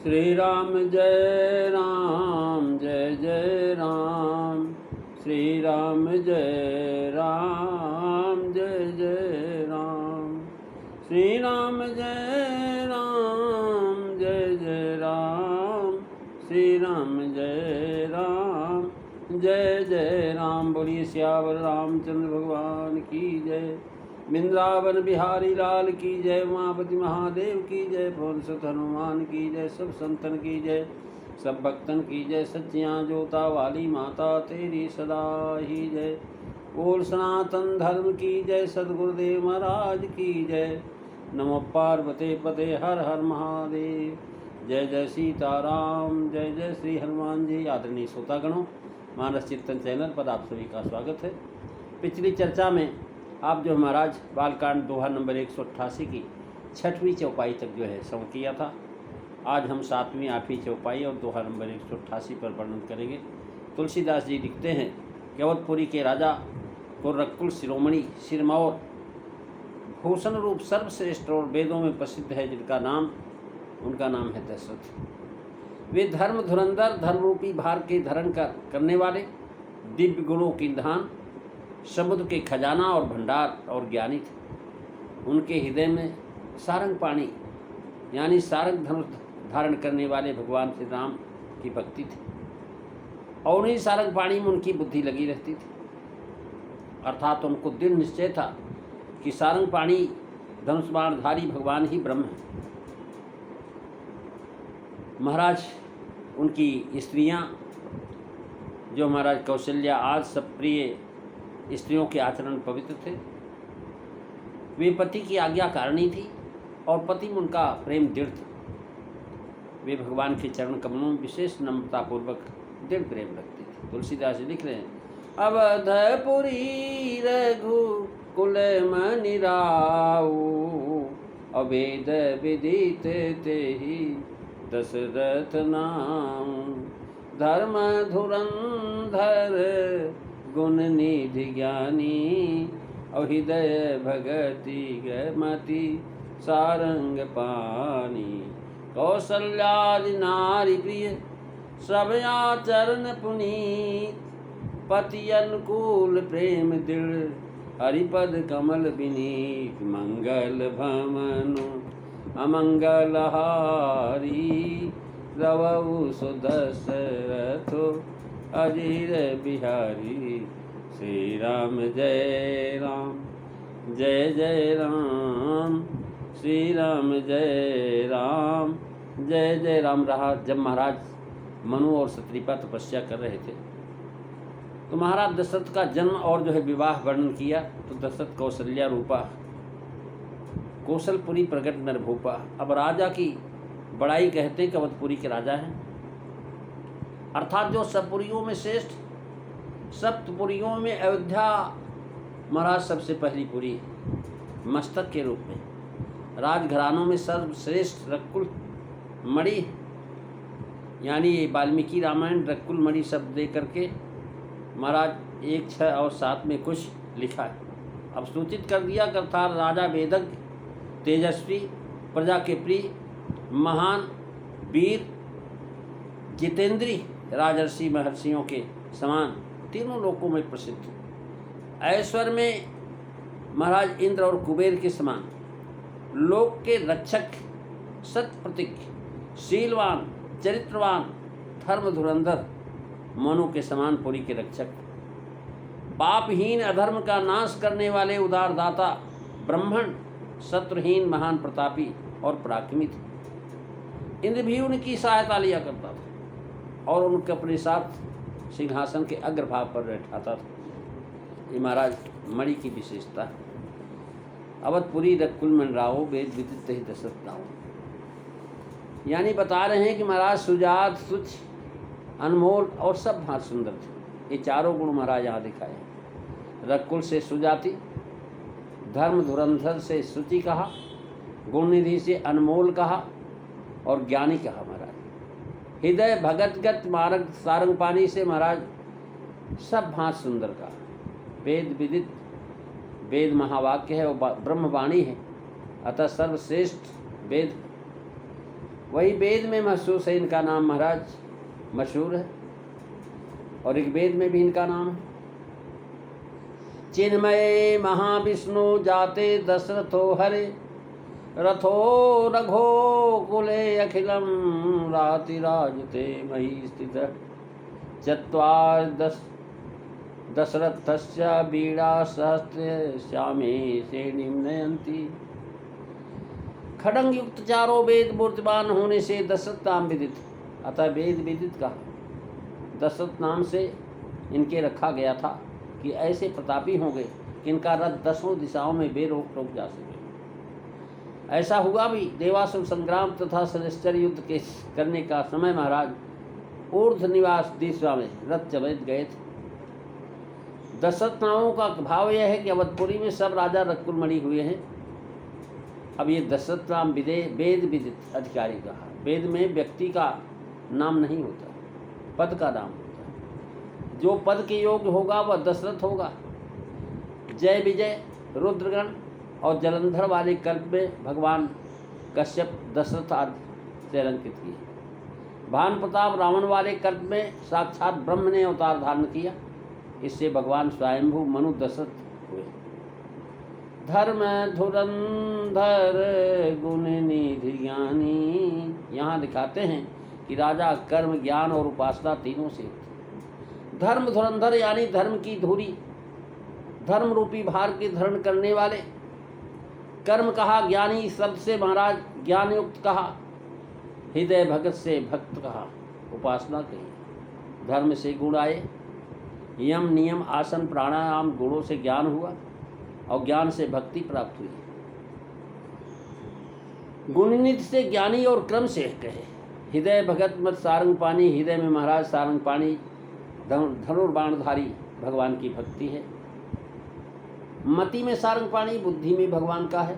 श्री राम जय राम जय जय राम। श्री राम जय राम जय जय राम। श्री राम जय राम जय जय राम। श्री राम जय राम जय जय राम। बोलिए सियावर रामचंद्र भगवान की जय। वृंदावन बिहारी लाल की जय। उमापति महादेव की जय। पवन सुत हनुमान की जय। सब संतन की जय, सब भक्तन की जय। सच्चियाँ जोता वाली माता तेरी सदा ही जय। बोल सनातन धर्म की जय। सद्गुरुदेव महाराज की जय। नमो पार्वती पते हर हर महादेव। जय जय सीताराम जय जय श्री हनुमान जी। आदरणीय श्रोतागणों, मानस चिंतन चैनल पर आप सभी का स्वागत है। पिछली चर्चा में आप जो महाराज बालकांड दोहा नंबर 188 की 6वीं चौपाई तक जो है श्रवण किया था। आज हम 7वीं 8वीं चौपाई और दोहा नंबर 188 पर वर्णन करेंगे। तुलसीदास जी लिखते हैं कि अवधपुरी के राजा को रकुल शिरोमणि सिरमौर भूषण रूप सर्वश्रेष्ठ और वेदों में प्रसिद्ध है, जिनका नाम उनका नाम है दशरथ। वे धर्म धुरंधर, धर्म रूपी भार के धरण करने वाले, दिव्य गुणों की धान, समुद्र के खजाना और भंडार और ज्ञानी थे। उनके हृदय में सारंग पाणी यानी सारंग धनुष धारण करने वाले भगवान श्री राम की भक्ति थी और उन्हीं सारंग पाणी में उनकी बुद्धि लगी रहती थी। अर्थात उनको दृढ़ निश्चय था कि सारंग पाणी धनुष बाणधारी भगवान ही ब्रह्म है। महाराज उनकी स्त्रियां जो महाराज कौशल्या आज सब प्रिय स्त्रियों के आचरण पवित्र थे। वे पति की आज्ञाकारिणी थी और पति में उनका प्रेम दृढ़ था। वे भगवान के चरण कमलों में विशेष नम्रतापूर्वक दृढ़ प्रेम रखते थे। तुलसीदास लिख रहे हैं, अवधपुरी रघुकुल मनि राऊ, अभेद विदित तेहि दशरथ नाम। धर्म धुरंधर गुण निधि ज्ञानी, हृदय भगति गमति सारंग पानी। कौशल्यादि नारी प्रिय सब आचरण पुनीत, पति अनुकूल प्रेम दृढ़ हरिपद कमल विनीत। मंगल भमनु अमंगल हारी, रवउ सुदशरथो अजीर बिहारी। श्री राम जय राम जय जय राम। श्री राम जय राम जय जय राम रहा जब महाराज मनु और शतृपा तपस्या कर रहे थे तो महाराज दशरथ का जन्म और जो है विवाह वर्णन किया। तो दशरथ कौशल्या रूपा, कौशलपुरी प्रगट नरभूपा। अब राजा की बड़ाई कहते हैं कि अवधपुरी के राजा हैं, अर्थात जो सप्तपुरियों में श्रेष्ठ, सप्तपुरियों में अयोध्या महाराज सबसे पहली पुरी है। मस्तक के रूप में राजघरानों में सर्वश्रेष्ठ रकुल मणि, यानी ये वाल्मीकि रामायण रकुल मणि शब्द दे करके महाराज 1, 6 और 7 में कुछ लिखा है। अब सूचित कर दिया करता राजा वेदज्ञ, तेजस्वी, प्रजा के प्रिय, महान, वीर, जितेंद्री, राजर्षि महर्षियों के समान तीनों लोकों में प्रसिद्ध। ऐश्वर्य में महाराज इंद्र और कुबेर के समान, लोक के रक्षक, सत्य प्रतिज्ञ, शीलवान, चरित्रवान, धर्म धुरंधर, मनु के समान पुरी के रक्षक, पापहीन, अधर्म का नाश करने वाले उदारदाता, ब्राह्मण, शत्रुहीन, महान प्रतापी और पराक्रमी थे। इंद्र भी उनकी सहायता लिया करता था और उनके अपने साथ सिंहासन के अग्रभाग पर बैठाता था। ये महाराज मणि की विशेषता है। अवधपुरी रकुल मनि राऊ, वेद विदित ही दशरथ नाऊ। यानी बता रहे हैं कि महाराज सुजात, शुचि, अनमोल और सब भांत सुंदर थे। ये चारों गुण महाराज यहाँ दिखाए हैं। रकुल से सुजाति, धर्म धुरंधर से शुचि कहा, गुणनिधि से अनमोल कहा और ज्ञानी कहा महाराज। हृदय भगतगत मार्ग सारंगपानी से महाराज सब भांत सुंदर कहा। वेद विदित, वेद महावाक्य है और ब्रह्मवाणी है, अतः सर्वश्रेष्ठ वेद वही वेद में महसूस है, इनका नाम महाराज मशहूर है, और एक वेद में भी इनका नाम है। चिन्मये महाविष्णु जाते दशरथो हरे, रथो रघो कुले अखिलम रातिराजते मही स्थित, चत्वार दशरथस्य बीड़ा सहस्त्र श्यामे श्रेणीं नयन्ति। खड्ग युक्त चारों वेद मूर्तिमान होने से दशरथ नाम विदित, अतः वेद विदित कहा। दशरथ नाम से इनके रखा गया था कि ऐसे प्रतापी होंगे कि इनका रथ 10 दिशाओं में बेरोक टोक जा सके। ऐसा हुआ भी। देवासुर संग्राम तथा शनिश्चर युद्ध के करने का समय महाराज ऊर्ध निवास दिशा में रथ चलित गए थे। दशरथ नामों का भाव यह है कि अवधपुरी में सब राजा रथकुल मणि हुए हैं। अब ये दशरथ नाम वेद विदित अधिकारी कहा। वेद में व्यक्ति का नाम नहीं होता, पद का नाम होता है। जो पद के योग्य होगा वह दशरथ होगा। जय विजय, रुद्रगण और जलंधर वाले कल्प में भगवान कश्यप दशरथ आदि से अलंकृत किए। भान प्रताप रावण वाले कल्प में साक्षात ब्रह्म ने अवतार धारण किया। इससे भगवान स्वयंभू मनु दशरथ हुए। धर्म धुरंधर गुण निधि ज्ञानी, यहाँ दिखाते हैं कि राजा कर्म ज्ञान और उपासना तीनों से धर्म धुरंधर यानी धर्म की धुरी, धर्म रूपी भार के धरण करने वाले। कर्म कहा, ज्ञानी शब्द से महाराज ज्ञान युक्त कहा, हृदय भगत से भक्त कहा, उपासना कही। धर्म से गुण आए, यम नियम आसन प्राणायाम गुणों से ज्ञान हुआ और ज्ञान से भक्ति प्राप्त हुई। गुणनिधि से ज्ञानी और क्रम से कहे। हृदय भगत मत सारंग पानी, हृदय में महाराज सारंग पानी धनुर्बाणधारी भगवान की भक्ति है। मति में सारंग पानी बुद्धि में भगवान का है।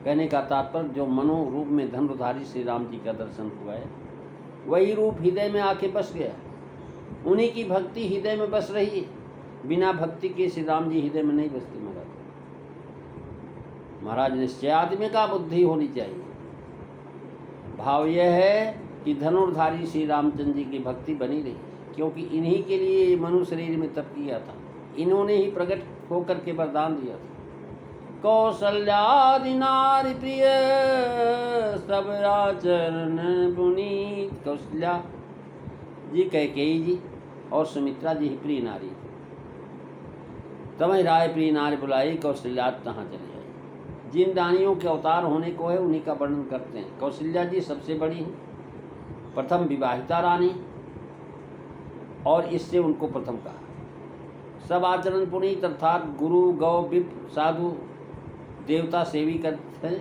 कहने का तात्पर्य जो मनो रूप में धनुर्धारी श्री राम जी का दर्शन हुआ है, वही रूप हृदय में आके बस गया। उन्हीं की भक्ति हृदय में बस रही है। बिना भक्ति के श्री राम जी हृदय में नहीं बसते महाराज। निश्चयात्म का बुद्धि होनी चाहिए। भाव यह है कि धनुर्धारी श्री रामचंद्र जी की भक्ति बनी रही, क्योंकि इन्हीं के लिए मनु शरीर में तप किया था। इन्होंने ही प्रकट होकर के वरदान दिया था। कौशल्यादि नारी प्रिय सब आचरण पुनीत। कौशल्या जी कैकेयी जी और सुमित्रा जी ही प्रिय नारी। तमहि राय प्रिय नारी बुलाई, कौशल्या कहाँ चले जाए। जिन रानियों के अवतार होने को है उन्हीं का वर्णन करते हैं। कौशल्या जी सबसे बड़ी हैं, प्रथम विवाहिता रानी, और इससे उनको प्रथम कहा। सब आचरण पुनीत अर्थात गुरु गौ विप्र साधु देवता सेवी करते हैं।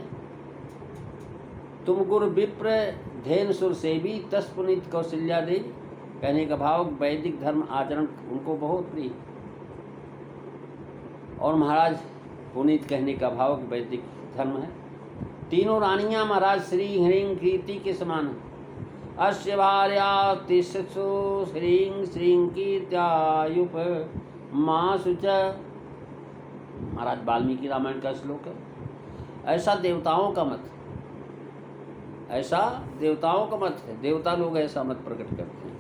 तुम गुरु विप्र धैन सुर सेवी तस् पुनीत कौशल्या देवी। कहने का भाव वैदिक धर्म आचरण उनको बहुत प्रिय। और महाराज पुनीत कहने का भाव वैदिक धर्म है। तीनों रानियां महाराज श्री ह्रीं कीर्ति के समान हैं। अस्य भार्या तिस्सु श्रीं श्रीं कीर्त्यायुप मासु च। महाराज वाल्मीकि रामायण का श्लोक है। ऐसा देवताओं का मत, ऐसा देवताओं का मत है। देवता लोग ऐसा मत प्रकट करते हैं।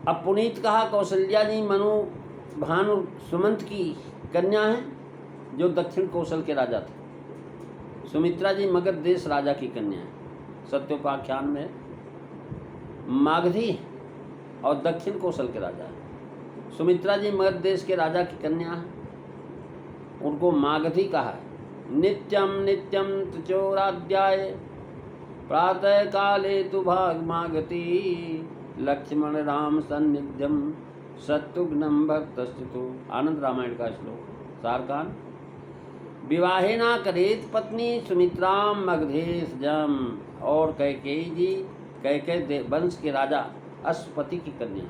अब पुनीत कहा, कौशल्या जी मनु भानु सुमंत की कन्या हैं जो दक्षिण कौशल के राजा थे। सुमित्रा जी मगध देश राजा की कन्या है। सत्योपाख्यान में मागधी और दक्षिण कौशल के राजा है। सुमित्रा जी मगध देश के राजा की कन्या है, उनको मागधी कहा है। नित्यम नित्यम त्रिचोराध्याय प्रातः काले तु भाग मागती लक्ष्मण राम सन्निध्यम शत्रुघ्नं भक्तस्तु। आनंद रामायण का श्लोक। सारकान विवाहे ना करेत पत्नी सुमित्राम मगधेश जम। और कैकेयी जी कैकेय वंश के राजा अश्वपति की कन्या।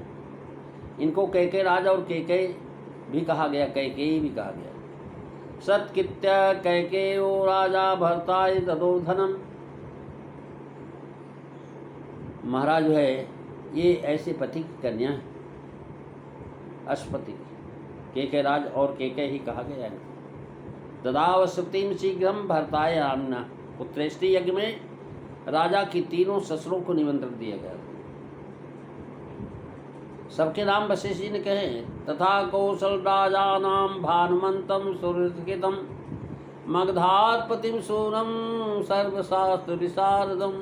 इनको कैकेय राजा और कैकेय भी कहा गया, कैकेयी भी कहा गया। सत्कृत्य कैकेयो राजा भरताय ददोधनम। महाराज है ये ऐसे पति की कन्या है अश्वपति। कैकेय राज और कैकेय ही कहा गया है। ददावसुतिम शीघ्रम भरताय आम्ना। पुत्रेष्टि यज्ञ में राजा की तीनों ससुरों को निमंत्रण दिया गया। सबके नाम वशिष्ठ जी ने कहे। तथा कौशल राजा नाम भानुमंतम सुहृदम मगधात्पतिम सूरम सर्वशास्त्र विशारदम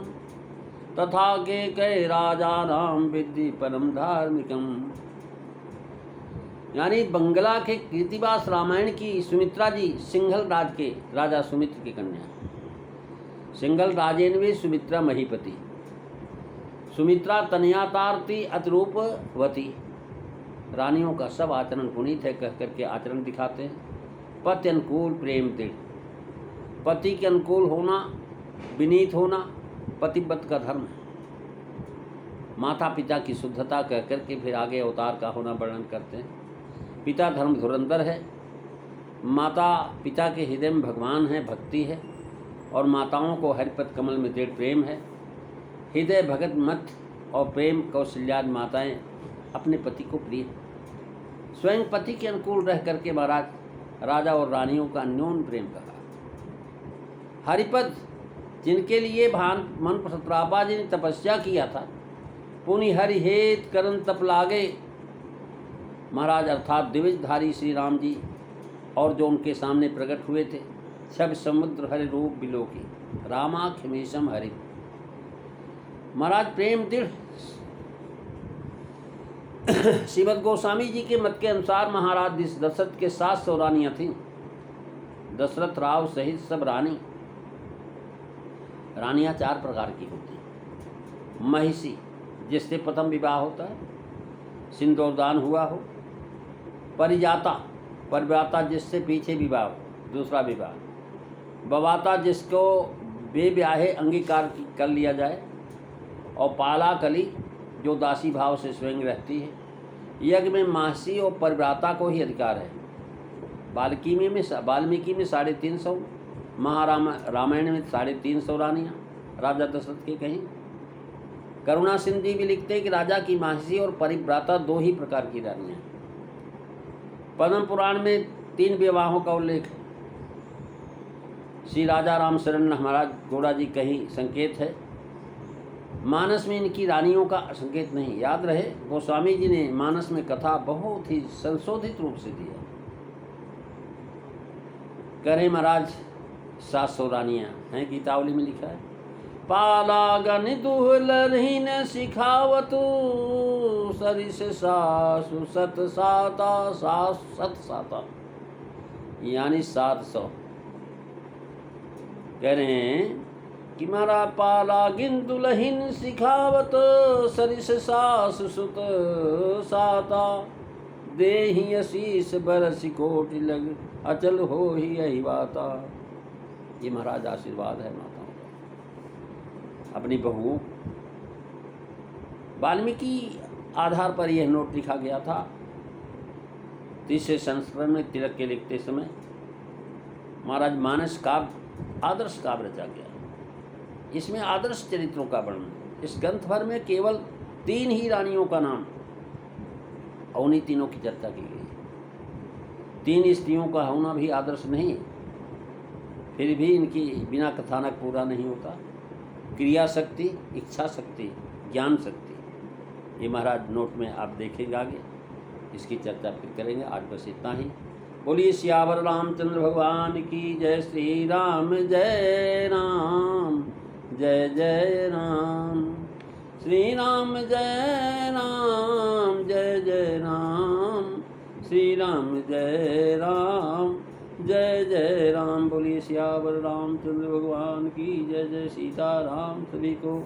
तथा के कई राजा नाम विद्धि परम धार्मिकम। यानी बंगला के कीर्तिवास रामायण की सुमित्रा जी सिंघल राज के राजा सुमित्र की कन्या। सिंघल राजेन्वे सुमित्रा महीपति। सुमित्रा तनयातारती अतिरूपवती। रानियों का सब आचरण पुनीत है कह करके आचरण दिखाते हैं। पति अनुकूल प्रेम दृढ़। पति के अनुकूल होना, विनीत होना पतिव्रत का धर्म है। माता पिता की शुद्धता कह करके फिर आगे अवतार का होना वर्णन करते हैं। पिता धर्म धुरंधर है, माता पिता के हृदय में भगवान है, भक्ति है, और माताओं को हरिपद कमल में दृढ़ प्रेम है। हृदय भगत मत और प्रेम कौशल्याद माताएं अपने पति को प्रिय। स्वयं पति के अनुकूल रह करके महाराज राजा और रानियों का अन्योन्य प्रेम कहा। हरिपद जिनके लिए मन सतरापा जी ने तपस्या किया था, पुनि हरि हेत करन तप लागे। महाराज अर्थात दिवजधारी श्री राम जी और जो उनके सामने प्रकट हुए थे, सब समुद्र हरि रूप बिलोकी रामाख्यमेशम हरि। महाराज प्रेम दृढ़। श्रीमद गोस्वामी जी के मत के अनुसार महाराज दशरथ के 700 रानियां थीं। दशरथ राव सहित सब रानियां 4 प्रकार की होती हैं। महिषी जिससे प्रथम विवाह होता है, सिंदूरदान हुआ हो। परिजाता जिससे पीछे विवाह हो, दूसरा विवाह। बवाता जिसको बेब्याहे अंगीकार कर लिया जाए, और पाला कली जो दासी भाव से स्वयं रहती है। यज्ञ में मासी और परिव्राता को ही अधिकार है। वाल्मीकि में 350, रामायण में 350 रानियाँ राजा दशरथ के कहीं। करुणा सिंह जी भी लिखते हैं कि राजा की मासी और परिव्राता 2 ही प्रकार की रानियाँ। पद्म पुराण में 3 विवाहों का उल्लेख है। श्री राजा राम शरण महाराज गोड़ा जी कहीं संकेत है। मानस में इनकी रानियों का संकेत नहीं। याद रहे गोस्वामी जी ने मानस में कथा बहुत ही संशोधित रूप से दिया। करें महाराज 700 रानियां हैं, गीतावली में लिखा है। पालागन दुहलहीन सिखावतु सरिस सासु सत साता सत साता, यानी 700। कह रहे हैं कि मारा पाला गिन दुलहिन सिखावत सरिस सासु सुत साता, देहि अशीष बरस कोटि लग अचल हो ही यही बाता। ये महाराज आशीर्वाद है माताओं का अपनी बहुओं। वाल्मीकि आधार पर यह नोट लिखा गया था। 30वें संस्करण में तिलक के लिखते समय महाराज मानस काव्य आदर्श काव्य रचा गया। इसमें आदर्श चरित्रों का वर्णन। इस ग्रंथ भर में केवल 3 ही रानियों का नाम और उन्हीं तीनों की चर्चा की गई। 3 स्त्रियों का होना भी आदर्श नहीं, फिर भी इनकी बिना कथानक पूरा नहीं होता। क्रिया शक्ति, इच्छा शक्ति, ज्ञान शक्ति, ये महाराज नोट में आप देखेंगे। आगे इसकी चर्चा फिर करेंगे। आज बस इतना ही। बोलिए सियावर रामचंद्र भगवान की जय। श्री राम जय राम, जय जय राम। श्री राम जय राम, जय जय राम। श्री राम जय राम, जय जय राम। बोलिए सियावर रामचंद्र भगवान की जय। जय सीताराम। सभी को